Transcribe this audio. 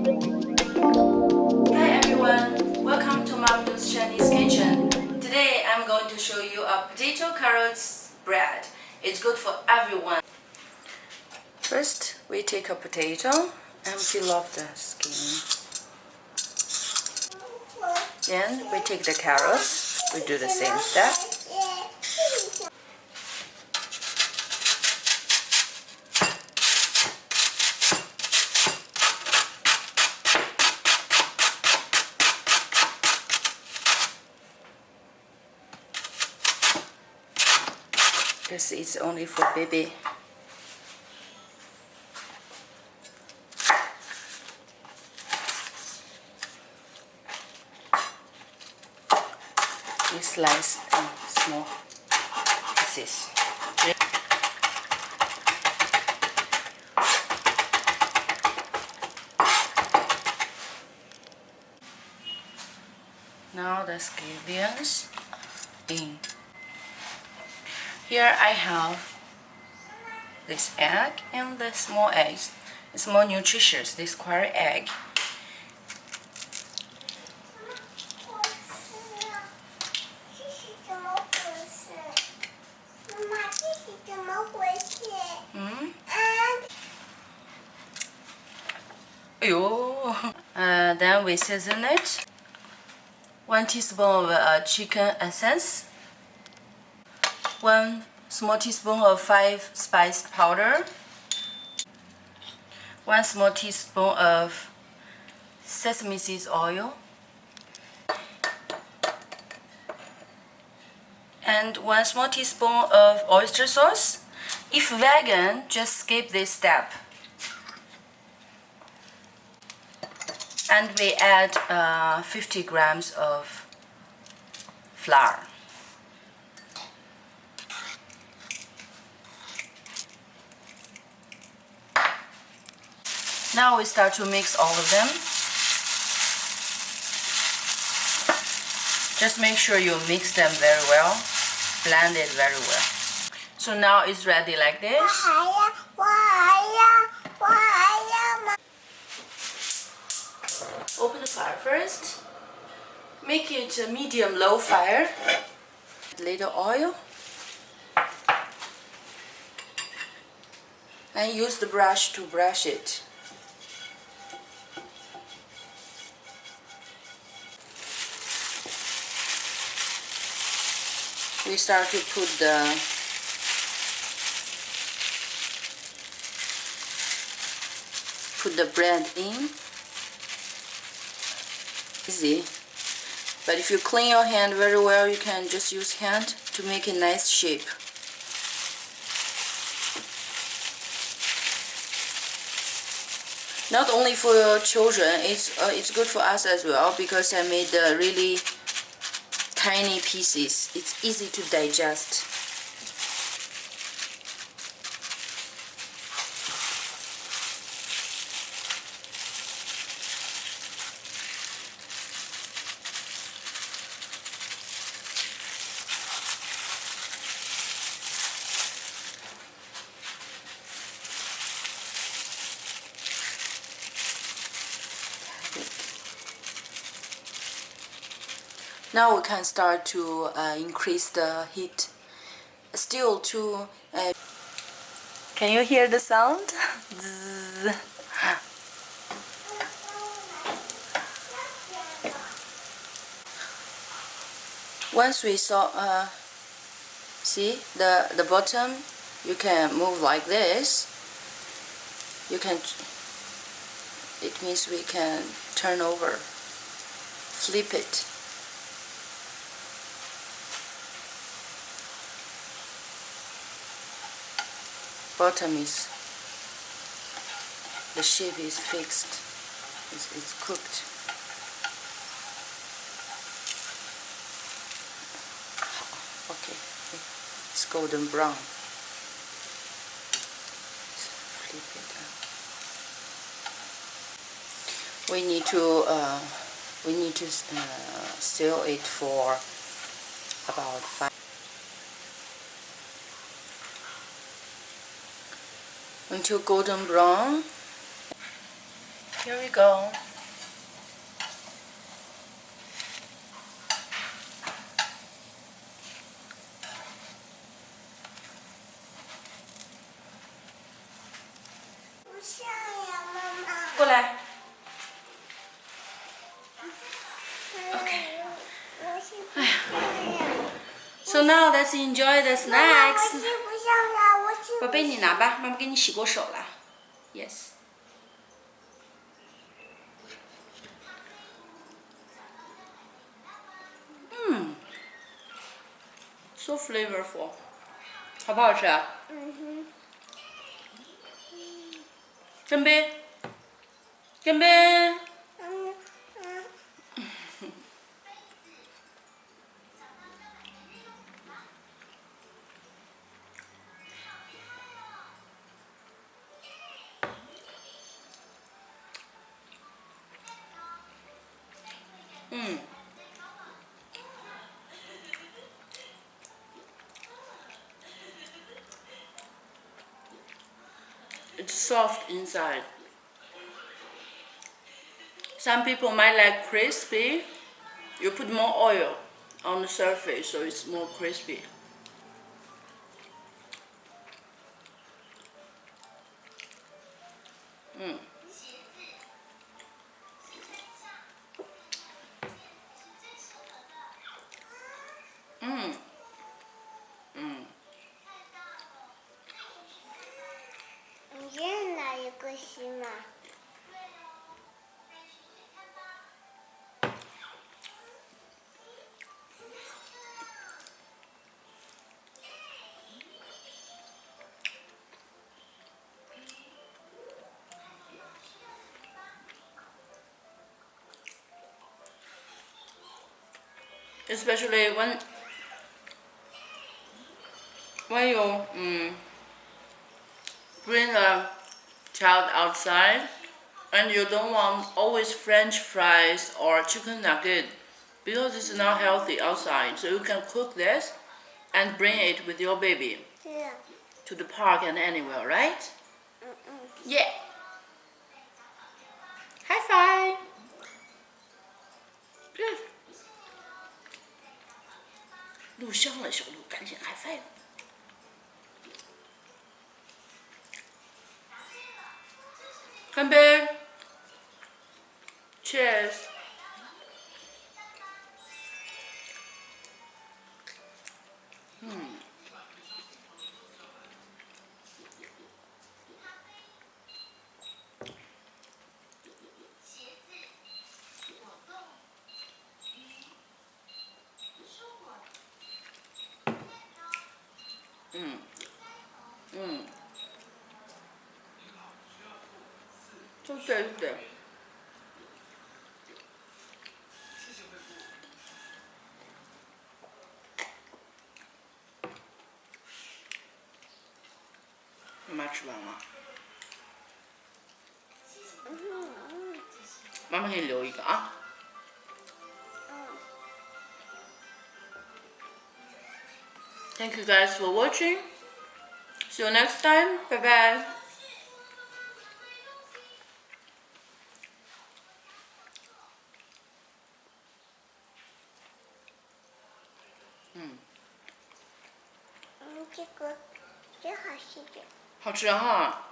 Hi everyone, welcome to Mom News Chinese Kitchen. Today I'm going to show you a potato carrots bread. It's good for everyone. First, we take a potato and peel off the skin. Then we take the carrots. We do the same step. This is only for baby. We slice in small pieces. Now the scallions in. Here I have this egg and the small eggs. It's more nutritious, this square egg. Then we season it. 1 teaspoon of chicken essence. 1 small teaspoon of 5 spice powder. 1 small teaspoon of sesame seeds oil. And 1 small teaspoon of oyster sauce. If vegan, just skip this step. And we add 50 grams of flour. Now we start to mix all of them. Just make sure you mix them very well, blend it very well. So now it's ready like this. Open the fire first. Make it a medium-low fire. Little oil. And use the brush to brush it. We start to put the bread in. Easy. But if you clean your hand very well, you can just use hand to make a nice shape. Not only for your children, it's good for us as well, because I made really tiny pieces. It's easy to digest. Now we can start to increase the heat. Still to... Can you hear the sound? Once we saw, see the bottom, you can move like this. You can. It means we can turn over, flip it. Bottom is, the shape is fixed, it's cooked. Okay, it's golden brown. Flip it. We need to seal it for about 5. Until golden brown. Here we go. Okay. So now let's enjoy the snacks. 宝贝，你拿吧，妈妈给你洗过手了。Yes. So flavorful. 好不好吃啊？干杯！干杯！It's soft inside. Some people might like crispy. You put more oil on the surface so it's more crispy. Mm. 你这哪一个西吗？Especially when you bring a child outside and you don't want always French fries or chicken nugget because it's not healthy outside. So you can cook this and bring it with your baby 对呀 to the park and anywhere, right? Yeah. High five. Good. 录像了，小鹿，赶紧 high five。干杯 ！Cheers！ So tasty.妈妈吃完了，妈妈给你留一个啊。Thank you guys for watching. See you next time. Bye bye. Mm. 这个最好吃点。好吃哈。